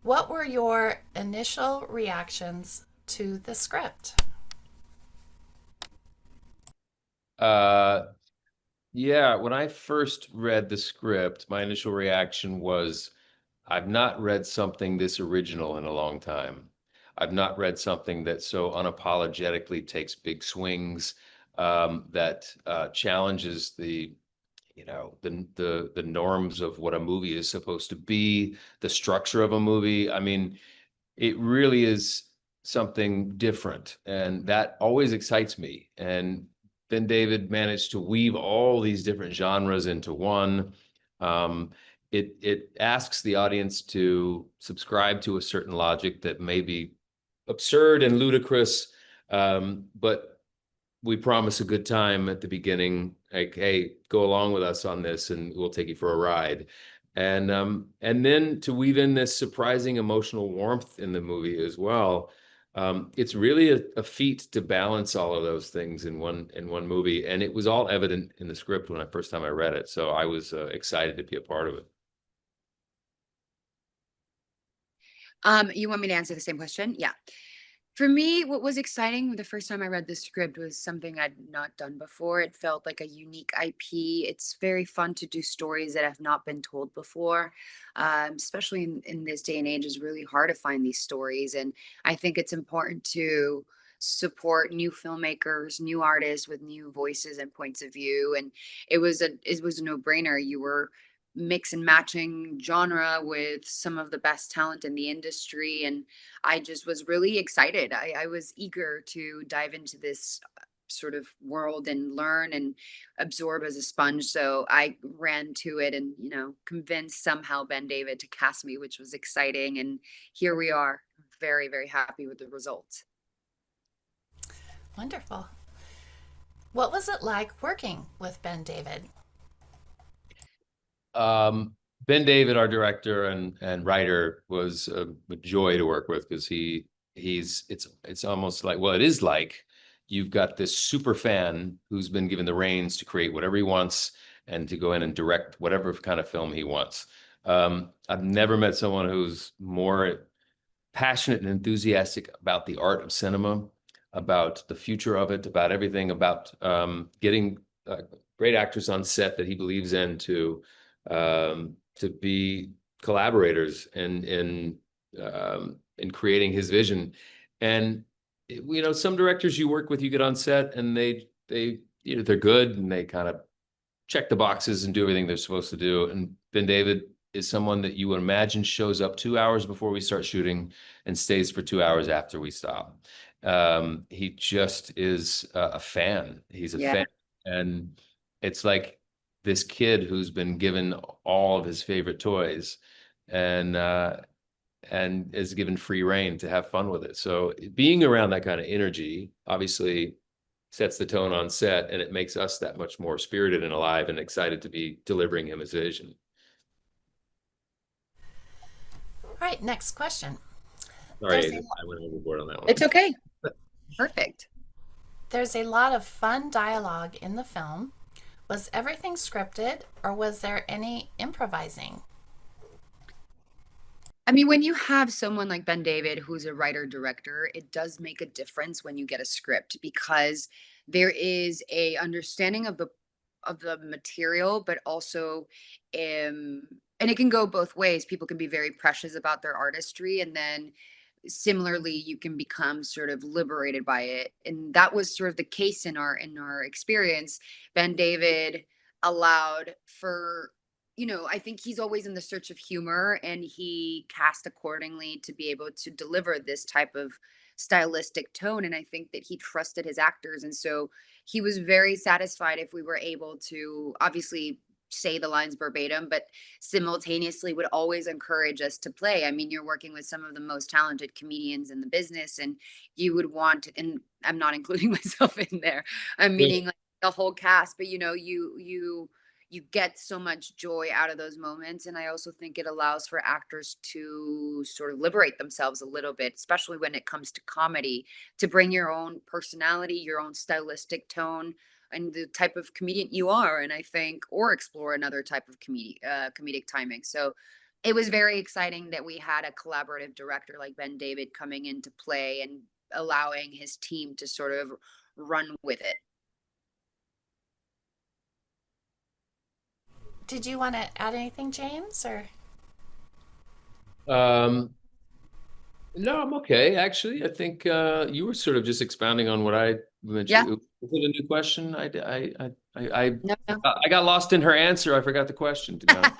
What were your initial reactions to the script? Uh, yeah, when I first read the script, my initial reaction was, I've not read something this original in a long time. I've not read something that so unapologetically takes big swings, that challenges the norms of what a movie is supposed to be, the structure of a movie. I mean, it really is something different, and that always excites me. And then David managed to weave all these different genres into one. um, it asks the audience to subscribe to a certain logic that may be absurd and ludicrous, but we promise a good time at the beginning, like, hey, go along with us on this and we'll take you for a ride. And then to weave in this surprising emotional warmth in the movie as well. It's really a feat to balance all of those things in one movie, and it was all evident in the script when I first time I read it. So I was excited to be a part of it. You want me to answer the same question? Yeah. For me, what was exciting the first time I read the script was something I'd not done before. It felt like a unique IP. It's very fun to do stories that have not been told before, especially in this day and age. It's really hard to find these stories, and I think it's important to support new filmmakers, new artists with new voices and points of view. And it was a no brainer. You were mix and matching genre with some of the best talent in the industry, and I just was really excited. I was eager to dive into this sort of world and learn and absorb as a sponge. So I ran to it and, convinced somehow Ben David to cast me, which was exciting. And here we are, very, very happy with the results. Wonderful. What was it like working with Ben David? Um, Ben David, our director and writer, was a joy to work with because it's almost like, well, it is like you've got this super fan who's been given the reins to create whatever he wants and to go in and direct whatever kind of film he wants. I've never met someone who's more passionate and enthusiastic about the art of cinema, about the future of it, about everything, about getting great actors on set that he believes in to be collaborators in creating his vision. And some directors you work with, you get on set and they're good and they kind of check the boxes and do everything they're supposed to do. And Ben David is someone that you would imagine shows up 2 hours before we start shooting and stays for 2 hours after we stop. He just is a fan. He's a Yeah. fan. And it's like this kid who's been given all of his favorite toys and and is given free reign to have fun with it. So being around that kind of energy obviously sets the tone on set, and it makes us that much more spirited and alive and excited to be delivering him his vision. All right, next question. Sorry, There's a Aiden, I went overboard on that one. It's okay. Perfect. there's a lot of fun dialogue in the film. Was everything scripted or was there any improvising? I mean, when you have someone like Ben David, who's a writer director, it does make a difference when you get a script because there is a understanding of the material, but also, and it can go both ways. People can be very precious about their artistry, and then similarly, you can become sort of liberated by it. And that was sort of the case in our experience. Ben David allowed for, I think he's always in the search of humor, and he cast accordingly to be able to deliver this type of stylistic tone. And I think that he trusted his actors. And so he was very satisfied if we were able to obviously say the lines verbatim, but simultaneously would always encourage us to play. I mean, you're working with some of the most talented comedians in the business, and you would want, and I'm not including myself in there. I'm meaning like the whole cast, but you get so much joy out of those moments. And I also think it allows for actors to sort of liberate themselves a little bit, especially when it comes to comedy, to bring your own personality, your own stylistic tone, and the type of comedian you are. And I think, or explore another type of comedic timing. So it was very exciting that we had a collaborative director like Ben David coming into play and allowing his team to sort of run with it. Did you want to add anything, James? Or Um, no, I'm okay. Actually, I think you were sort of just expounding on what I Yeah. mentioned. Was it a new question? No, no. I got lost in her answer. I forgot the question, to be honest.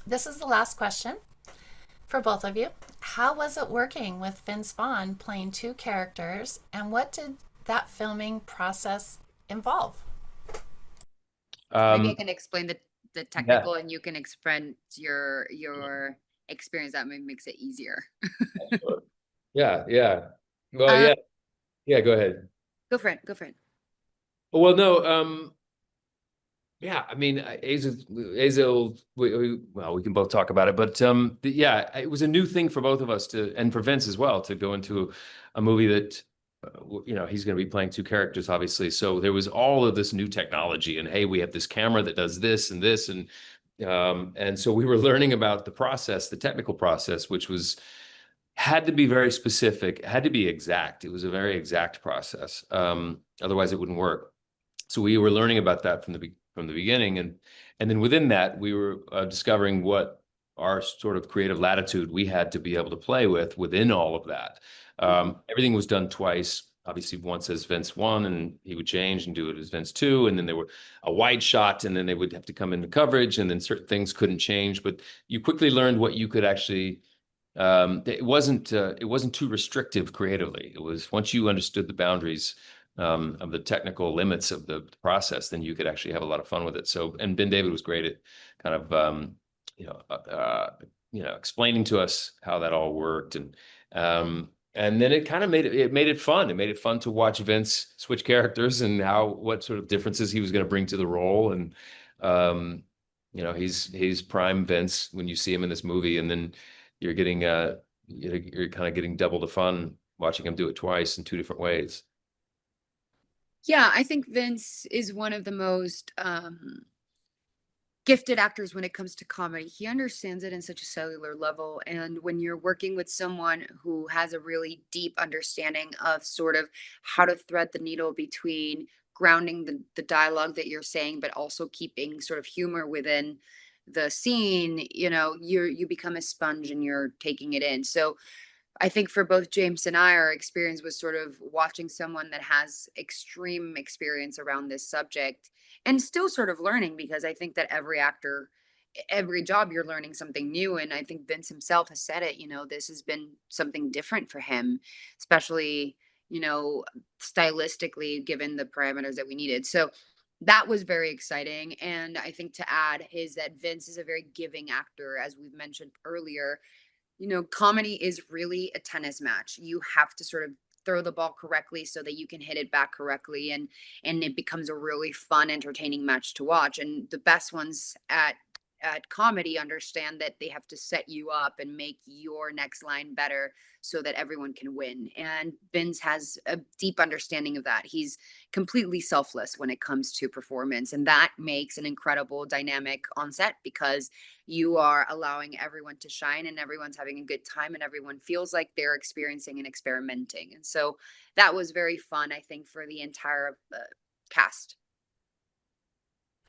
this is the last question for both of you. How was it working with Vince Vaughn playing two characters, and what did that filming process involve? Maybe I Um, can explain the yeah, technical and you can explain your experience. That maybe makes it easier. sure. Yeah, yeah. Well, Um, yeah, yeah. Go ahead. go for it. Go for it. Well, no. Yeah, I mean, well, we can both talk about it, but yeah, it was a new thing for both of us to, and for Vince as well, to go into a movie that, he's going to be playing two characters, obviously. So there was all of this new technology, and hey, we have this camera that does this and this, and so we were learning about the process, the technical process, which had to be very specific, had to be exact. It was a very exact process. Otherwise, it wouldn't work. So we were learning about that from the beginning, and then within that, we were discovering what our sort of creative latitude we had to be able to play with within all of that. Everything was done twice. Obviously, once as Vince 1, and he would change and do it as Vince 2, and then there were a wide shot, and then they would have to come into coverage, and then certain things couldn't change. But you quickly learned what you could actually. It wasn't too restrictive creatively. It was, once you understood the boundaries of the technical limits of the process, then you could actually have a lot of fun with it. So, and Ben David was great at kind of, explaining to us how that all worked. And then it kind of made it fun. It made it fun to watch Vince switch characters and what sort of differences he was going to bring to the role. And, he's prime Vince when you see him in this movie, and then you're getting, you're kind of getting double the fun watching him do it twice in two different ways. Yeah, I think Vince is one of the most gifted actors when it comes to comedy. He understands it in such a cellular level. And when you're working with someone who has a really deep understanding of sort of how to thread the needle between grounding the dialogue that you're saying, but also keeping sort of humor within the scene, you become a sponge and you're taking it in. So I think for both James and I, our experience was sort of watching someone that has extreme experience around this subject and still sort of learning, because I think that every actor, every job, you're learning something new. And I think Vince himself has said it, this has been something different for him, especially, stylistically, given the parameters that we needed. So that was very exciting. And I think to add is that Vince is a very giving actor, as we've mentioned earlier. Comedy is really a tennis match. You have to sort of throw the ball correctly so that you can hit it back correctly, and it becomes a really fun, entertaining match to watch. And the best ones at comedy understand that they have to set you up and make your next line better so that everyone can win. And Vince has a deep understanding of that. He's completely selfless when it comes to performance, and that makes an incredible dynamic on set, because you are allowing everyone to shine and everyone's having a good time and everyone feels like they're experiencing and experimenting. And so that was very fun, I think, for the entire cast.